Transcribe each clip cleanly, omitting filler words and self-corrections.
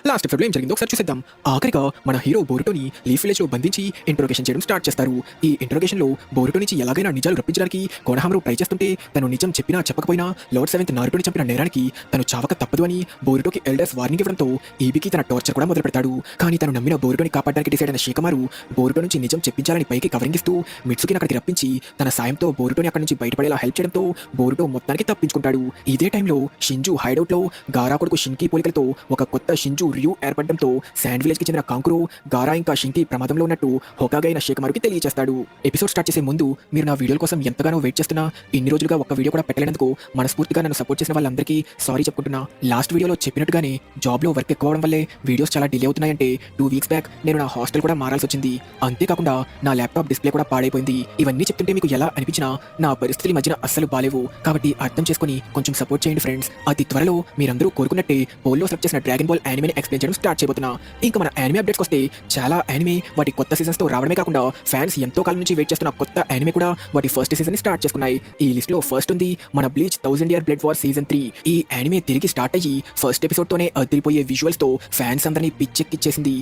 Last episode లో ఏం జరిగిందో ఒకసారి చూసేద్దాం. ఆఖరిగా మన హీరో బోరుటోని లీఫ్ విలేజ్ లో బంధించి ఇంట్రోగేషన్ చేయడం స్టార్ట్ చేస్తారు. ఈ ఇంట్రోగేషన్ లో బోరుటో నుంచి ఎలాగైనా నిజాలు రప్పించడానికి కోనహామరు ట్రై చేస్తుంటే తను నిజం చెప్పినా చెప్పకపోయినా లార్డ్ సెవెంత్ నారుటోని చంపిన నేరానికి తను చావక తప్పదు అని బోరుటోకి ఎల్డర్స్ వార్నింగ్ ఇవ్వడంతో ఈబీకి తన టార్చర్ కూడా మొదలు పెడతాడు. కానీ తను నమ్మిన బోరుటోని కాపాడడానికి డిసైడ్ అయిన షేకమారు బోరుటో నుంచి నిజం చెప్పించాలని పైకి కవరింగ్ ఇస్తూ మిట్సుకిని అక్కడికి రప్పించి తన సాయంతో బోరుటోని అక్కడి నుంచి బయటపడేలా హెల్ప్ చేయడంతో బోరుటో మొత్తానికి తప్పించుకుంటాడు. ఇదే టైంలో షింజు హైడౌట్ లో గారా కొడుకు షిన్కి పోలికలతో ఒక కొత్త షింజు రియూ ఏర్పడడంతో శాండ్ విలేజ్ కి చెందిన కాంకురో గారా ఇంకా షింకి ప్రమాదంలో ఉన్నట్టు హోకాగా అయిన షేకమారుకి తెలియజేస్తాడు. ఎపిసోడ్ స్టార్ట్ చేసే ముందు మీరు నా వీడియోల కోసం ఎంతగానో వెయిట్ చేస్తున్నా ఇన్ని రోజులుగా ఒక వీడియో కూడా పెట్టలేనందుకు మనస్ఫూర్తిగా నన్ను సపోర్ట్ చేసిన వాళ్ళందరికీ సారీ చెప్పుకుంటున్నా. లాస్ట్ వీడియోలో చెప్పినట్టుగానే జాబ్ లో వర్క్ ఎక్కువ అవడం వల్లే వీడియోస్ చాలా డిలే అవుతున్నాయంటే 2 వీక్స్ బ్యాక్ నేను నా హాస్టల్ కూడా మారాల్సి వచ్చింది. అంతేకాకుండా నా ల్యాప్టాప్ డిస్ప్లే కూడా పాడైపోయింది. ఇవన్నీ చెప్తుంటే మీకు ఎలా అనిపించినా నా పరిస్థితుల మధ్యన అస్సలు బాలేవు. కాబట్టి అర్థం చేసుకుని కొంచెం సపోర్ట్ చేయండి ఫ్రెండ్స్. అతి త్వరలో మీరందరూ కోరుకున్నట్టే పోల్లో సెలెక్ట్ చేసిన డ్రాగన్ బాల్ యానిమేని ఎక్స్ప్లెయిన్ చేయడం స్టార్ట్ చేయబోతున్నా. ఇంకా మన యానిమే అప్డేట్స్ వస్తే చాలా యానిమే వాటి కొత్త సీజన్స్ తో రావడమే కాకుండా ఫ్యాన్స్ ఎంతో కాలం నుంచి వెయిట్ చేస్తున్న కొత్త యానిమే కూడా వాటి ఫస్ట్ సీజన్ ని స్టార్ట్ చేసుకున్నాయి. ఈ లిస్ట్ లో ఫస్ట్ ఉంది మన bleach 1000 year blood war season 3. ఈ యానిమే తిరిగి స్టార్ట్ అయ్యి ఫస్ట్ ఎపిసోడ్ తోనే అదిరిపోయే విజువల్స్ తో ఫ్యాన్స్ అందరినీ పిచ్చెక్కిచ్చేసింది.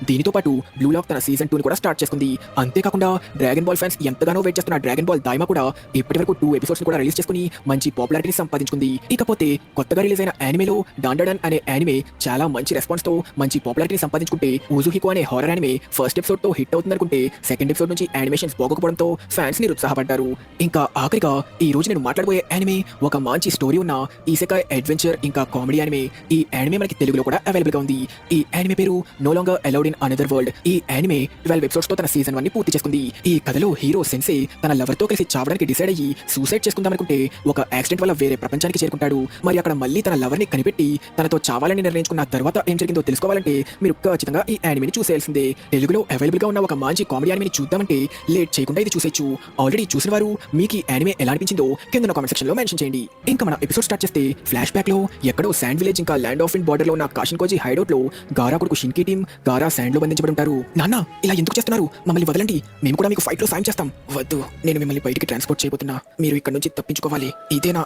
దీనితో పాటు బ్లూ లాక్ తన సీజన్ 2 ని కూడా స్టార్ట్ చేసుకుంది. అంతేకాకుండా డ్రాగన్ బాల్ ఫ్యాన్స్ ఎంతగానో వెయిట్ చేస్తున్న డ్రాగన్ బాల్ దాయిమా కూడా ఇప్పటి వరకు 2 ఎపిసోడ్స్ కూడా రిలీజ్ చేసుకుని మంచి పాపులారిటీని సంపాదించుకుంది. ఇకపోతే కొత్తగా రిలీజ్ అయిన యానిమేలో డాండడన్ అనే యానిమే చాలా మంచి రెస్పాన్స్ తో మంచి పాపులారిటీని సంపాదించుకుంటే ఉజుహికో అనే హారర్ యానిమే ఫస్ట్ ఎపిసోడ్ తో హిట్ అవుతుందనుకుంటే సెకండ్ ఎపిసోడ్ నుంచి యానిమేషన్స్ బాగోకపోవడంతో ఫ్యాన్స్ నిరుత్సాహపడ్డారు. ఇంకా ఆఖరిగా ఈ రోజు నేను మాట్లాడబోయే యానిమే ఒక మంచి స్టోరీ ఉన్న ఇసెకాయ్ అడ్వెంచర్ ఇంకా కామెడీ యానిమే. ఈ యానిమే మనకి తెలుగులో కూడా అవైలబుల్ గా ఉంది. ఈ యానిమే పేరు no longer allowed in another world. ఈ యానిమే 12 ఎపిసోడ్స్ తో తన సీజన్ 1 ని పూర్తి చేసుకుంది. ఈ కథలో హీరో సెన్సే తన లవర్ తో కలిసి చావడానికి డిసైడ్ అయ్యి సూసైడ్ చేసుకుందామనుకుంటే ఒక యాక్సిడెంట్ వల్ల వేరే ప్రపంచానికి చేరుకుంటాడు. మరి అక్కడ మళ్ళీ తన లవర్ ని కనిపెట్టి తనతో చావాలని నిర్ణయించుకున్న తర్వాత ఏం జరిగిందో తెలుసుకోవాలంటే మీరు ఖచ్చితంగా ఈ యానిమేని చూసేయాల్సిందే. తెలుగులో అవైలబుల్ గా ఉన్న ఒక మంచి కామెడీ యానిమేని చూద్దామంటే లేట్ చేయకుండా ఇది చూసేయచ్చు. ఆల్రెడీ చూసిన వారు మీకు ఈ యానిమే ఎలా అనిపించిందో కింద కామెంట్ సెక్షన్ లో మెన్షన్ చేయండి. ఇంకా మన ఎపిసోడ్ స్టార్ట్ చేస్తే ఫ్లాష్ బ్యాక్ లో ఎక్కడో శాండ్ విలేజ్ ఇంకా ల్యాండ్ ఆఫ్ ఇన్ బార్డర్ లో ఉన్న కాషిన్కోజీ హైడౌట్ లో గారా కొడుకు షిన్కి టీం గారా శాండ్ లో బంధించబడి ఉంటారు. నాన్న ఇలా ఎందుకు చేస్తున్నారు? మమ్మల్ని వదలండి, మేము కూడా మీకు ఫైట్ లో సాయం చేస్తాం. వద్దు, నేను మిమ్మల్ని బయటికి ట్రాన్స్పోర్ట్ చేయబోతున్నా. మీరు ఇక్కడ నుంచి తప్పించుకోవాలి. ఇదేనా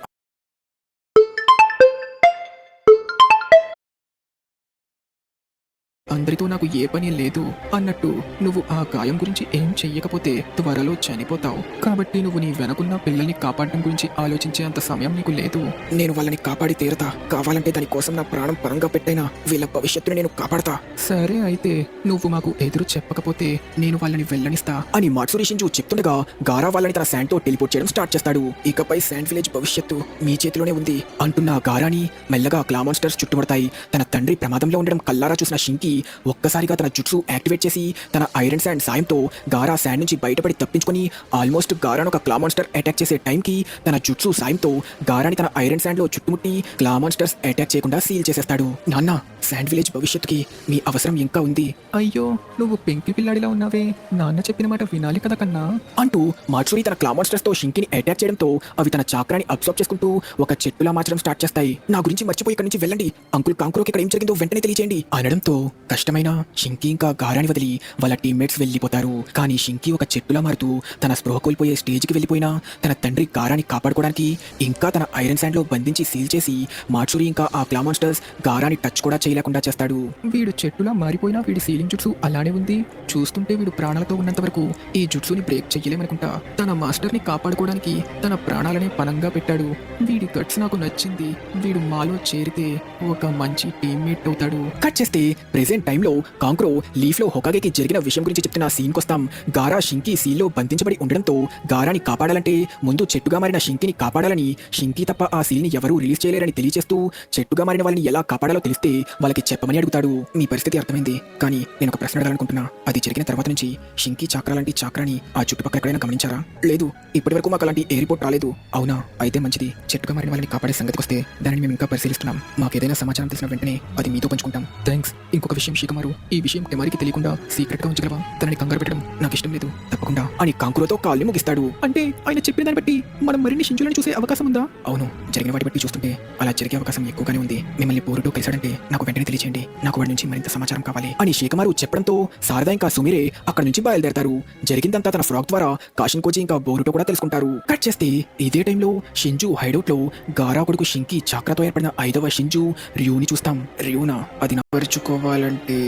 అందరితో నాకు ఏ పని లేదు అన్నట్టు నువ్వు ఆ గాయం గురించి ఏం చెయ్యకపోతే త్వరలో చనిపోతావు. కాబట్టి నువ్వు నీ వెనకున్న పిల్లల్ని కాపాడడం గురించి ఆలోచించే అంత సమయం నీకు లేదు. నేను వాళ్ళని కాపాడి తీరతా. కావాలంటే దానికోసం నా ప్రాణం పరంగా పెట్టైనా వీళ్ళ భవిష్యత్తును నేను కాపాడతా. సరే అయితే నువ్వు మాకు ఎదురు చెప్పకపోతే నేను వాళ్ళని వెళ్ళనిస్తా అని మాట్సురి షింజు చెప్తుండగా గారా వాళ్ళని తన శాండ్ తో టెలిపోర్ట్ చేయడం స్టార్ట్ చేస్తాడు. ఇకపై శాండ్ విలేజ్ భవిష్యత్తు మీ చేతిలోనే ఉంది అంటున్న గారాని మెల్లగా క్లా మాన్స్టర్స్ చుట్టుముడతాయి. తన తండ్రి ప్రమాదంలో ఉండడం కల్లారా చూసిన షింకి ఒక్కసారిగా తన జుట్సు యాక్టివేట్ చేసి తన ఐరన్ శాండ్ సాయంతో గారా శాండ్ నుంచి బయటపడి తప్పించుకొని ఆల్మోస్ట్ గారాను ఒక క్లా మాన్స్టర్ అటాక్ చేసే టైంకి తన జుట్సు సాయంతో గారాని తన ఐరన్ శాండ్ లో చుట్టుముట్టి క్లా మాన్స్టర్స్ అటాక్ చేయకుండా సీల్ చేసేస్తాడు. నాన్న, శాండ్ విలేజ్ భవిష్యత్తుకి మీ అవసరం ఇంకా ఉంది. అయ్యో, నువ్వు పెంకి పిల్లాడిలా ఉన్నావే, నాన్న చెప్పిన మాట వినాలి కదా కన్నా అంటూ మాట్సురి తన క్లా మాన్స్టర్స్ తో షింకిని అటాక్ చేయడంతో అవి తన చాక్రాని అబ్సార్బ్ చేసుకుంటూ ఒక చెట్టులా మార్చడం స్టార్ట్ చేస్తాయి. నా గురించి మర్చిపోయి ఇక్కడి నుంచి వెళ్ళండి. అంకుల్ కాంకురోకి ఇక్కడ ఏం జరిగిందో వెంటనే తెలియజేయండి అనడంతో కష్టమైన షింకి ఇంకా గారాని వదిలి వాళ్ళ టీమ్మేట్స్ వెళ్ళిపోతారు. కానీ షింకి ఒక చెట్టులా మారుతూ తన స్పృహ కోల్పోయే స్టేజ్కి వెళ్ళిపోయినా తన తండ్రి గారాని కాపాడుకోవడానికి ఇంకా తన ఐరన్ శాండ్ లో బంధించి సీల్ చేసి మాట్సురి ఇంకా ఆ క్లా మాన్స్టర్స్ గారాని టచ్ కూడా చేయలేకుండా చేస్తాడు. వీడు చెట్టులా మారిపోయినా వీడి సీలింగ్ జుట్సు అలానే ఉంది. చూస్తుంటే వీడు ప్రాణాలతో ఉన్నంత వరకు ఈ జుట్సుని బ్రేక్ చెయ్యలేమనుకుంటా. తన మాస్టర్ ని కాపాడుకోవడానికి తన ప్రాణాలనే పనంగా పెట్టాడు. వీడి గట్స్ నాకు నచ్చింది. వీడు మాలో చేరితే ఒక మంచి టీమ్మేట్ అవుతాడు. కట్ చేస్తే ప్రెసెంట్ టైంలో కాంక్రో లీఫ్ లో హోకాగేకి జరిగిన విషయం గురించి చెప్తున్న సీన్ కొస్తాం. గారా షింకి సీల్ లో బంధించబడి ఉండడంతో గారాని కాపాడాలంటే ముందు చెట్టుగా మారిన షింకిని కాపాడాలని, షింకి తప్ప ఆ సీల్ ని ఎవరూ రిలీజ్ చేయలేరని తెలియజేస్తూ చెట్టుగా మారిన వాళ్ళని ఎలా కాపాడాలో తెలిస్తే వాళ్ళకి చెప్పమని అడుగుతాడు. మీ పరిస్థితి అర్థమైంది, కానీ నేను ఒక ప్రశ్న అడగాలనుకుంటున్నా. అది జరిగిన తర్వాత నుంచి షింకి చాక్రా లాంటి చాక్రాని ఆ చుట్టుపక్కల ఎక్కడైనా గమనించారా? లేదు, ఇప్పటి వరకు మాకు అలాంటి ఏ రిపోర్ట్ రాలేదు. అవునా, అయితే మంచిది. చెట్టుగా మారిన వాళ్ళని కాపాడే సంగతికి వస్తే దానిని మేము ఇంకా పరిశీలిస్తున్నాం. మాకు ఏదైనా సమాచారం తెలిసిన వెంటనే అది మీతో పంచుకుంటాం. థ్యాంక్స్. ఇంకొక విషయం విషయం షికమారు. ఈ విషయం టెమరికి తెలియకుండా సీక్రెట్ గా ఉంచగలవా? తనని కంగారు పెట్టడం నాకు ఇష్టం లేదు. తప్పకుండా అని కాంకురతో కాల్ని ముగిస్తాడు. అంటే ఆయన చెప్పిన దాన్ని బట్టి మనం మరిన్ని షింజులను చూసే అవకాశం ఉందా? అవును, జరిగిన వాటి బట్టి చూస్తుంటే అలా జరిగే అవకాశం ఎక్కువగానే ఉంది. మిమ్మల్ని బోరుటో కలిశాడంటే నాకు వెంటనే తెలియచేయండి. నాకు వాడి నుంచి మరింత సమాచారం కావాలి అని షికమారు చెప్పడంతో శారద ఇంకా సుమిరే అక్కడి నుంచి బయలుదేరతారు. జరిగిందంతా తన ఫ్రాక్ ద్వారా కాషన్ కోచి ఇంకా బోరుటో కూడా తెలుసుకుంటారు. కట్ చేస్తే ఇదే టైంలో షింజు హైడౌట్ లో గారా కొడుకు షింకి చాక్రాతో ఏర్పడిన 5వ షింజు రియూని చూస్తాం. రియూనా అది నపరుచుకోవాలంటే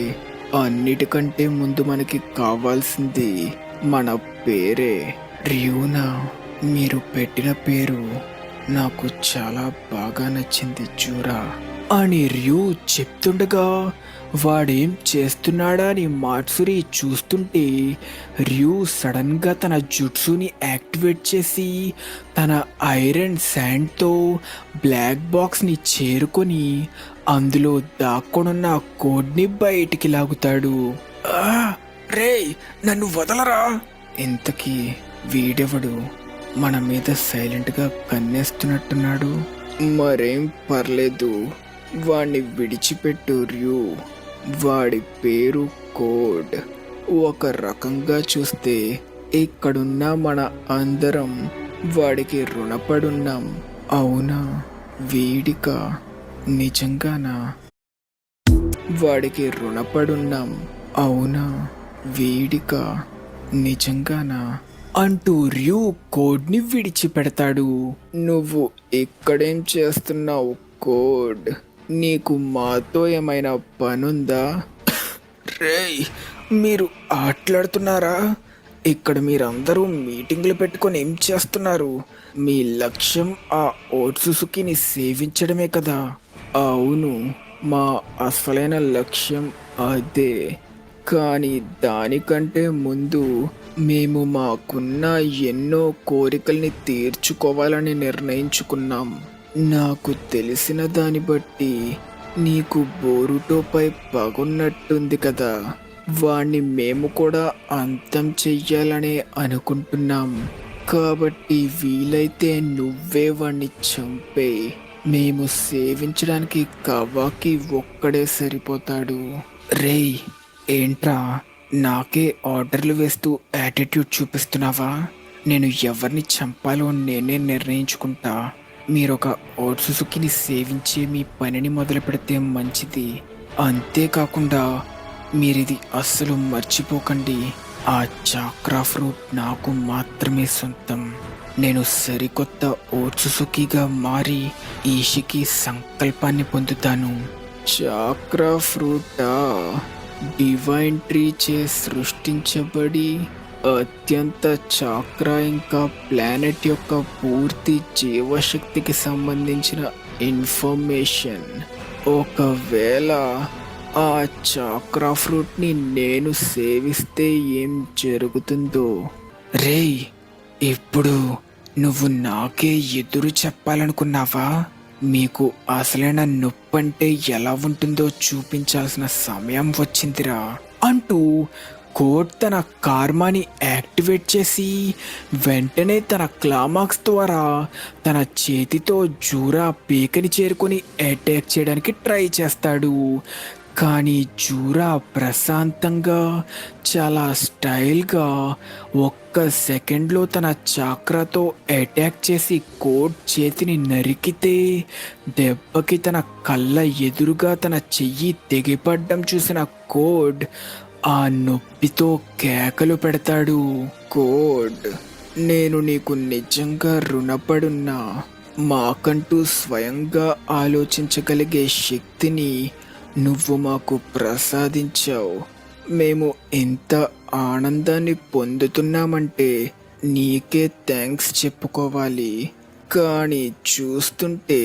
అన్నిటికంటే ముందు మనకి కావాల్సింది మన పేరే. రియూనా, మీరు పెట్టిన పేరు నాకు చాలా బాగా నచ్చింది జూరా అని రియూ చెప్తుండగా వాడేం చేస్తున్నాడా అని మాట్సురి చూస్తుంటే రియూ సడన్ గా తన జుట్సుని యాక్టివేట్ చేసి తన ఐరన్ శాండ్తో బ్లాక్ బాక్స్ ని చేరుకొని అందులో దాక్కొనున్న కోడ్ని బయటికి లాగుతాడు. రేయ్, నన్ను వదలరా! ఇంతకీ వీడెవడు మన మీద సైలెంట్ గా కన్నేస్తున్నట్టున్నాడు? మరేం పర్లేదు, వాణ్ణి విడిచిపెట్టు ర్యూ. వాడి పేరు కోడ్. ఒక రకంగా చూస్తే ఇక్కడున్న మన అందరం వాడికి రుణపడున్నాం. అవునా? వీడిక నిజంగానా? వాడికి రుణపడున్నాం. అవునా? వీడిక నిజంగానా అంటూ ర్యూ కోడ్ని విడిచిపెడతాడు. నువ్వు ఇక్కడేం చేస్తున్నావు కోడ్? నీకు మాతో ఏమైనా పనుందా? రేయ్, మీరు ఆటలాడుతున్నారా? ఇక్కడ మీరందరూ మీటింగ్లు పెట్టుకొని ఏం చేస్తున్నారు? మీ లక్ష్యం ఆ ఓట్సుసుకిని సేవించడమే కదా? అవును, మా అసలైన లక్ష్యం అదే. కానీ దానికంటే ముందు మేము మాకున్న ఎన్నో కోరికల్ని తీర్చుకోవాలని నిర్ణయించుకున్నాం. నాకు తెలిసిన దాన్ని బట్టి నీకు బోరుటోపై పగున్నట్టుంది కదా. వాణ్ణి మేము కూడా అంతం చెయ్యాలనే అనుకుంటున్నాం. కాబట్టి వీలైతే నువ్వే వాణ్ణి చంపే. మేము సేవించడానికి కవాకి ఒక్కడే సరిపోతాడు. రేయ్, ఏంట్రా నాకే ఆర్డర్లు వేస్తూ యాటిట్యూడ్ చూపిస్తున్నావా? నేను ఎవరిని చంపాలో నేనే నిర్ణయించుకుంటా. మీరొక ఓట్సుసుకిని సేవించే మీ పనిని మొదలు పెడితే మంచిది. అంతేకాకుండా మీరిది అస్సలు మర్చిపోకండి. ఆ చాక్రా ఫ్రూట్ నాకు మాత్రమే సొంతం. నేను సరికొత్త ఓట్సుసుకిగా మారి ఈషికి సంకల్పాన్ని పొందుతాను. చాక్రా ఫ్రూటా? డివైన్ ట్రీ చే సృష్టించబడి అత్యంత చాక్రా ఇంకా ప్లానెట్ యొక్క పూర్తి జీవశక్తికి సంబంధించిన ఇన్ఫర్మేషన్. ఒకవేళ ఆ చాక్రా ఫ్రూట్ని నేను సేవిస్తే ఏం జరుగుతుందో? రేయ్, ఇప్పుడు నువ్వు నాకే ఎదురు చెప్పాలనుకున్నావా? మీకు అసలైన నొప్పంటే ఎలా ఉంటుందో చూపించాల్సిన సమయం వచ్చిందిరా అంటూ కోడ్ తన కార్మాని యాక్టివేట్ చేసి వెంటనే తన క్లామాక్స్ ద్వారా తన చేతితో జూరా పీకని చేరుకొని అటాక్ చేయడానికి ట్రై చేస్తాడు. కానీ జూరా ప్రశాంతంగా చాలా స్టైల్గా ఒక్క సెకండ్లో తన చాక్రాతో అటాక్ చేసి కోడ్ చేతిని నరికితే దెబ్బకి తన కళ్ళ ఎదురుగా తన చెయ్యి తెగిపడ్డం చూసిన కోడ్ ఆ నొప్పితో కేకలు పెడతాడు. కోడ్, నేను నీకు నిజంగా రుణపడున్నా. మాకంటూ స్వయంగా ఆలోచించగలిగే శక్తిని నువ్వు మాకు ప్రసాదించావు. మేము ఎంత ఆనందాన్ని పొందుతున్నామంటే నీకే థ్యాంక్స్ చెప్పుకోవాలి. కానీ చూస్తుంటే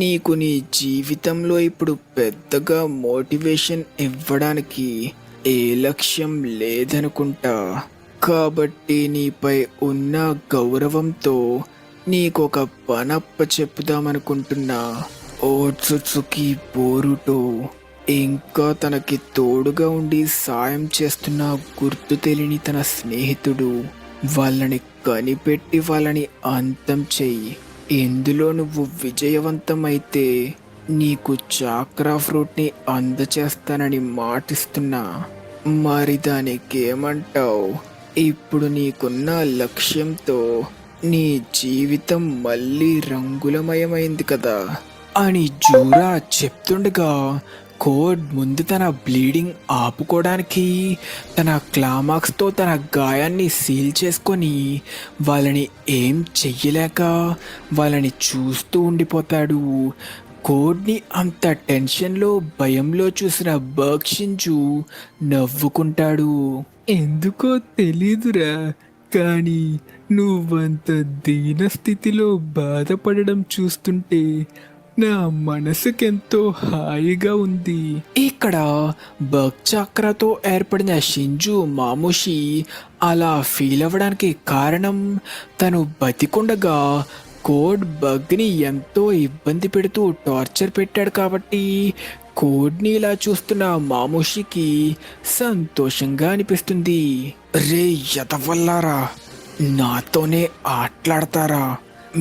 నీకు నీ జీవితంలో ఇప్పుడు పెద్దగా మోటివేషన్ ఇవ్వడానికి ఏ లక్ష్యం లేదనుకుంటా. కాబట్టి నీపై ఉన్న గౌరవంతో నీకొక పనప్ప చెప్పుదామనుకుంటున్నా. ఓట్సుట్సుకి బోరుటో ఇంకా తనకి తోడుగా ఉండి సాయం చేస్తున్న గుర్తు తెలియని తన స్నేహితుడు వాళ్ళని కనిపెట్టి వాళ్ళని అంతం చెయ్యి. ఇందులో నువ్వు విజయవంతమైతే నీకు చాక్రా ఫ్రూట్ని అందచేస్తానని మాటిస్తున్నా. మరి దానికేమంటావు? ఇప్పుడు నీకున్న లక్ష్యంతో నీ జీవితం మళ్ళీ రంగులమయమైంది కదా అని జూరా చెప్తుండగా కోడ్ ముందు తన బ్లీడింగ్ ఆపుకోవడానికి తన క్లామాక్స్తో తన గాయాన్ని సీల్ చేసుకొని వాళ్ళని ఏం చెయ్యలేక వాళ్ళని చూస్తూ ఉండిపోతాడు. కోడ్ని అంత టెన్షన్లో భయంలో చూసిన బర్క్షించు నవ్వుకుంటాడు. ఎందుకో తెలీదురా, కానీ నువ్వంత దీన స్థితిలో బాధపడడం చూస్తుంటే నా మనసుకెంతో హాయిగా ఉంది. ఇక్కడ బగ్ చక్రతో ఏర్పడిన షింజు మాముషి అలా ఫీల్ అవ్వడానికి కారణం తను బతికుండగా కోడ్ బగ్ని ఎంతో ఇబ్బంది పెడుతూ టార్చర్ పెట్టాడు కాబట్టి కోడ్ని ఇలా చూస్తున్న మాముషికి సంతోషంగా అనిపిస్తుంది. రే ఎదవల్లారా, నాతోనే ఆటలాడతారా?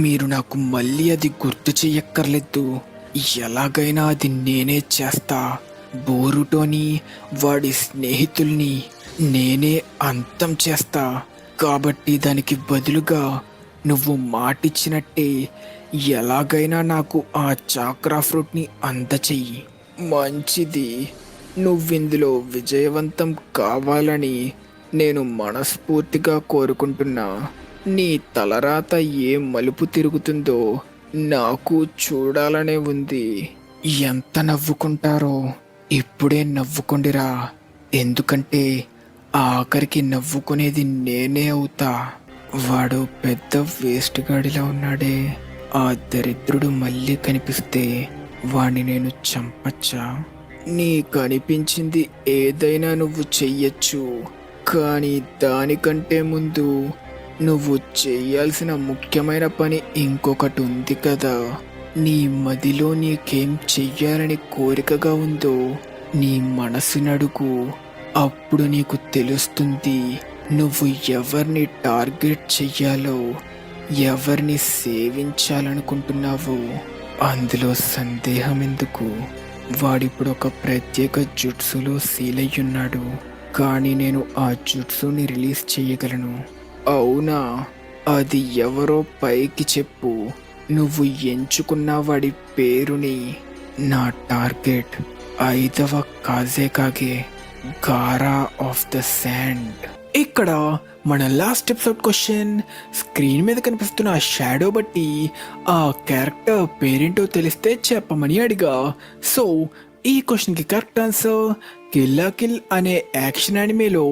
మీరు నాకు మళ్ళీ అది గుర్తు చెయ్యక్కర్లేదు. ఎలాగైనా అది నేనే చేస్తా. బోరుటోని వాడి స్నేహితుల్ని నేనే అంతం చేస్తా. కాబట్టి దానికి బదులుగా నువ్వు మాటిచ్చినట్టే ఎలాగైనా నాకు ఆ చాక్రా ఫ్రూట్ని అందచెయ్యి. మంచిది, నువ్విందులో విజయవంతం కావాలని నేను మనస్ఫూర్తిగా కోరుకుంటున్నా. నీ తలరాత ఏ మలుపు తిరుగుతుందో నాకు చూడాలనే ఉంది. ఎంత నవ్వుకుంటారో ఇప్పుడే నవ్వుకోండిరా, ఎందుకంటే ఆఖరికి నవ్వుకునేది నేనే అవుతా. వాడు పెద్ద వేస్ట్ గాడిలా ఉన్నాడే, ఆ దరిద్రుడు మళ్ళీ కనిపిస్తే వాణ్ణి నేను చంపచ్చా? నీకు అనిపించింది ఏదైనా నువ్వు చెయ్యొచ్చు, కానీ దానికంటే ముందు నువ్వు చెయ్యాల్సిన ముఖ్యమైన పని ఇంకొకటి ఉంది కదా. నీ మదిలో నీకేం చెయ్యాలని కోరికగా ఉందో నీ మనసునడుగు. అప్పుడు నీకు తెలుస్తుంది నువ్వు ఎవరిని టార్గెట్ చెయ్యాలో, ఎవరిని సేవించాలనుకుంటున్నావో. అందులో సందేహం ఎందుకు? వాడిప్పుడు ఒక ప్రత్యేక జుట్సులో సీలయ్యున్నాడు, కానీ నేను ఆ జుట్సుని రిలీజ్ చేయగలను. అవునా? అది ఎవరో పైకి చెప్పు. నువ్వు ఎంచుకున్న వాడి పేరుని. నా టార్గెట్ 5వ కాజేకాగే, గారా ఆఫ్ ద శాండ్. ఇక్కడ మన లాస్ట్ ఎపిసోడ్ క్వశ్చన్, స్క్రీన్ మీద కనిపిస్తున్న ఆ షాడో బట్టి ఆ క్యారెక్టర్ పేరేంటో తెలిస్తే చెప్పమని అడిగా. సో ఈ క్వశ్చన్కి కరెక్ట్ ఆన్సర్ కిల్ లా కిల్ అనే యాక్షన్ యానిమేలో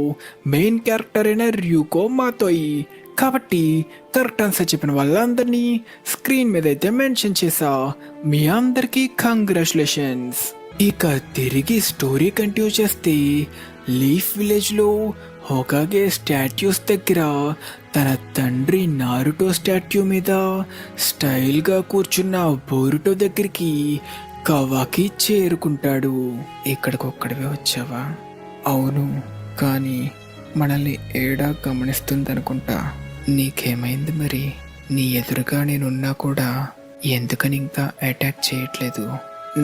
మెయిన్ క్యారెక్టర్ అయిన ర్యూకో మాతోయి. కాబట్టి కరెక్ట్ ఆన్సర్ చెప్పిన వాళ్ళందరినీ స్క్రీన్ మీద అయితే మెన్షన్ చేసా. మీ అందరికీ కంగ్రాచులేషన్స్. ఇక తిరిగి స్టోరీ కంటిన్యూ చేస్తే లీఫ్ విలేజ్లో హోకాగే స్టాట్యూస్ దగ్గర తన తండ్రి నారుటో స్టాట్యూ మీద స్టైల్గా కూర్చున్న బోరుటో దగ్గరికి కవాకి చేరుకుంటాడు. ఇక్కడికొక్కడివే వచ్చావా? అవును, కానీ మనల్ని ఏడా గమనిస్తుందనుకుంటా. నీకేమైంది మరి? నీ ఎదురుగా నేనున్నా కూడా ఎందుకని ఇంకా అటాక్ చేయట్లేదు?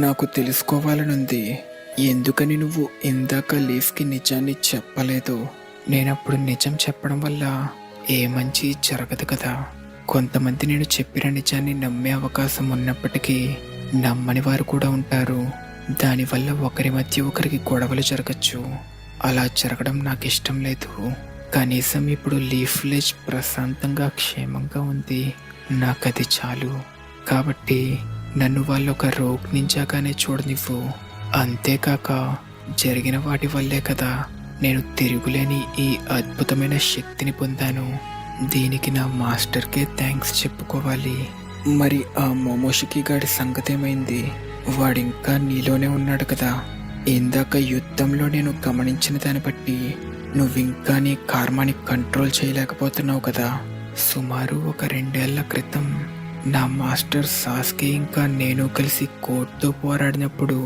నాకు తెలుసుకోవాలనుంది, ఎందుకని నువ్వు ఇందాక లీఫ్కి నిజాన్ని చెప్పలేదు. నేనప్పుడు నిజం చెప్పడం వల్ల ఏ మంచి జరగదు కదా. కొంతమంది నేను చెప్పిన నిజాన్ని నమ్మే అవకాశం ఉన్నప్పటికీ నమ్మని వారు కూడా ఉంటారు. దానివల్ల ఒకరి మధ్య ఒకరికి గొడవలు జరగచ్చు. అలా జరగడం నాకు ఇష్టం లేదు. కనీసం ఇప్పుడు లీఫ్ విలేజ్ ప్రశాంతంగా క్షేమంగా ఉంది, నాకది చాలు. కాబట్టి నన్ను వాళ్ళు ఒక రోగ్ నింజాగానే చూడనివ్వు. అంతేకాక జరిగిన వాటి వల్లే కదా నేను తిరుగులేని ఈ అద్భుతమైన శక్తిని పొందాను. దీనికి నా మాస్టర్కే థ్యాంక్స్ చెప్పుకోవాలి. మరి ఆ మోమోషికి గాడి సంగతేమైంది? వాడింకా నీలోనే ఉన్నాడు కదా. ఇందాక యుద్ధంలో నేను గమనించిన దాన్ని బట్టి నువ్వింకా నీ కర్మాని కంట్రోల్ చేయలేకపోతున్నావు కదా. సుమారు ఒక 2 ఏళ్ల క్రితం నా మాస్టర్ సాస్కే ఇంకా నేను కలిసి కోర్టుతో పోరాడినప్పుడు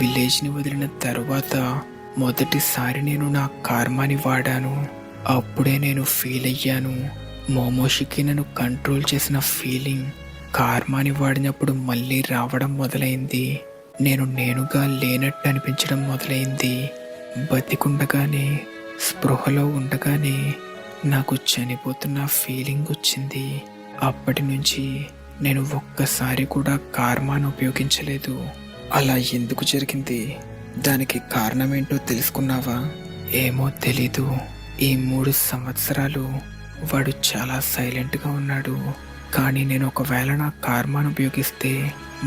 విలేజ్ని వదిలిన తరువాత మొదటిసారి నేను నా కర్మాని వాడాను. అప్పుడే నేను ఫీల్ అయ్యాను మోమోషికి నన్ను కంట్రోల్ చేసిన ఫీలింగ్. కార్మాని వాడినప్పుడు మళ్ళీ రావడం మొదలైంది. నేనుగా లేనట్టు అనిపించడం మొదలైంది. బతికుండగానే, స్పృహలో ఉండగానే నాకు చనిపోతున్న ఫీలింగ్ వచ్చింది. అప్పటి నుంచి నేను ఒక్కసారి కూడా కార్మాను ఉపయోగించలేదు. అలా ఎందుకు జరిగింది? దానికి కారణమేంటో తెలుసుకున్నావా? ఏమో తెలీదు. ఈ 3 సంవత్సరాలు వాడు చాలా సైలెంట్గా ఉన్నాడు. కానీ నేను ఒకవేళ నా కార్మాను ఉపయోగిస్తే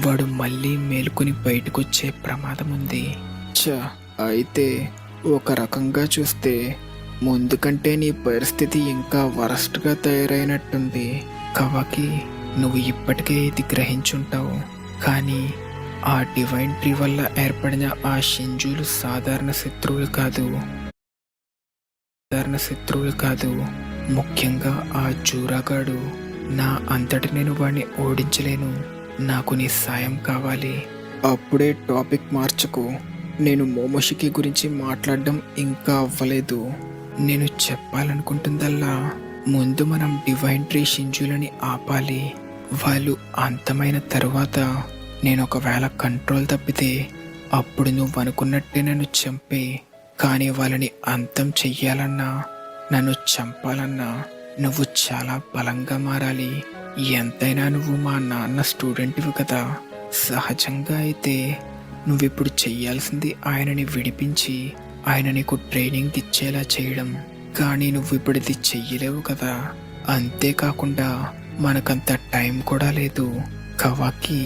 వాడు మళ్ళీ మేలుకొని బయటకొచ్చే ప్రమాదం ఉంది. అయితే ఒక రకంగా చూస్తే ముందు కంటే నీ పరిస్థితి ఇంకా వరస్ట్గా తయారైనట్టుంది. కవాకి, నువ్వు ఇప్పటికే ఇది గ్రహించుంటావు. కానీ ఆ డివైన్ ట్రీ వల్ల ఏర్పడిన ఆ షింజులు సాధారణ శత్రువులు కాదు. ముఖ్యంగా ఆ జూరాగాడు. నా అంతటి నేను వాడిని ఓడించలేను. నాకు నీ సాయం కావాలి. అప్పుడే టాపిక్ మార్చకు. నేను మోమోషికి గురించి మాట్లాడడం ఇంకా అవ్వలేదు. నేను చెప్పాలనుకుంటుందల్లా, ముందు మనం డివైన్ ట్రీ షింజులని ఆపాలి. వాళ్ళు అంతమైన తరువాత నేను ఒకవేళ కంట్రోల్ తప్పితే అప్పుడు నువ్వు అనుకున్నట్టే నన్ను చంపే. కానీ వాళ్ళని అంతం చెయ్యాలన్నా, నన్ను చంపాలన్నా నువ్వు చాలా బలంగా మారాలి. ఎంతైనా నువ్వు మా నాన్న స్టూడెంట్వి కదా. సహజంగా అయితే నువ్విప్పుడు చెయ్యాల్సింది ఆయనని విడిపించి ఆయన నీకు ట్రైనింగ్ ఇచ్చేలా చేయడం. కానీ నువ్వు ఇప్పుడు ఇది చెయ్యలేవు కదా. అంతేకాకుండా మనకంత టైం కూడా లేదు. కవాకి,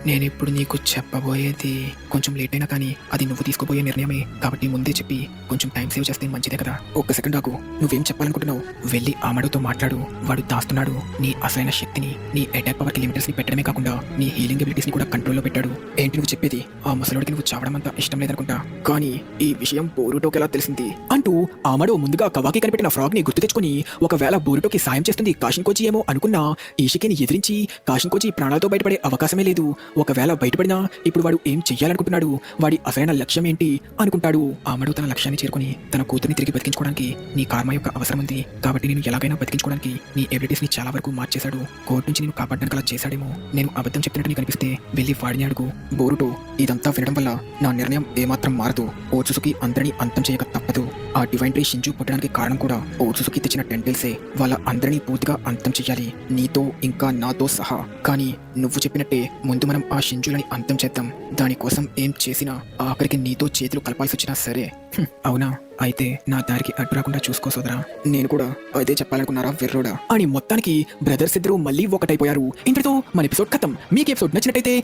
నేనిప్పుడు నీకు చెప్పబోయేది కొంచెం లేట్ అయినా కానీ అది నువ్వు తీసుకోబోయే నిర్ణయమే. కాబట్టి ముందే చెప్పి కొంచెం టైం సేవ్ చేస్తే మంచిదే కదా. ఒక్క సెకండ్ ఆగు. నువ్వేం చెప్పాలనుకుంటున్నావు? వెళ్ళి ఆమడుతో మాట్లాడు. వాడు దాస్తున్నాడు నీ అసలైన శక్తిని. నీ అటాక్ పవర్కి లిమిటర్స్ ని పెట్టడమే కాకుండా నీ హీలింగ్ ఎబిలిటీస్ ని కూడా కంట్రోల్లో పెట్టాడు. ఏంటి నువ్వు చెప్పేది? ఆ ముసలోడికి నువ్వు చావడం అంతా ఇష్టం లేదనుకుంటా. కానీ ఈ విషయం బోరుటోకి ఎలా తెలిసింది అంటూ ఆమడు ముందుగా కవాకి కనిపెట్టిన ఫ్రాగ్ ని గుర్తు తెచ్చుకుని, ఒకవేళ బోరుటోకి సాయం చేస్తుంది కాషిన్ కోచి ఏమో అనుకున్నా ఈషికిని ఎదిరించి కాషిన్ కోచి ప్రాణాలతో బయటపడే అవకాశమే లేదు. ఒకవేళ బయటపడినా ఇప్పుడు వాడు ఏం చెయ్యాలనుకుంటున్నాడు? వాడి అసలైన లక్ష్యం ఏంటి అనుకుంటాడు? ఆమడు తన లక్ష్యాన్ని చేరుకుని తన కూతుర్ని తిరిగి బతికించుకోవడానికి నీ కార్మ యొక్క అవసరం ఉంది. కాబట్టి నేను ఎలాగైనా బతికించుకోవడానికి నీ ఎబిలిటీస్ ని చాలా వరకు మార్చేశాడు. కోర్టు నుంచి నేను కాపాడడానికి అలా చేశాడేమో. నేను అబద్ధం చెప్తున్నట్టు నీకు అనిపిస్తే వెళ్ళి వాడిని అడుగు. బోరుటో, ఇదంతా వినడం వల్ల నా నిర్ణయం ఏమాత్రం మారదు. ఓట్సుకి అందరినీ అంతం చేయక తప్పదు. ఆ డివైన్ ట్రీ షింజు పుట్టడానికి కారణం కూడా ఓట్సుకి తెచ్చిన టెంటిల్సే. వాళ్ళ అందరినీ పూర్తిగా అంతం చెయ్యాలి, నీతో ఇంకా నాతో సహా. కానీ నువ్వు చెప్పినట్టే ముందు మనం ఆ షింజులని అంతం చేద్దాం. దానికోసం ఏం చేసినా ఆఖరికి నీతో చేతులు కలపాల్సి వచ్చినా సరే. అవునా? అయితే నా దారికి అడ్డు రాకుండా చూసుకో సోదరా. నేను కూడా అదే చెప్పాలనుకున్నారా వెర్రోడా అని. మొత్తానికి బ్రదర్స్ ఇద్దరు మళ్ళీ ఒకటైపోయారు. ఇంతటితో మన ఎపిసోడ్ ఖతం. మీకు ఎపిసోడ్ నచ్చినట్టయితే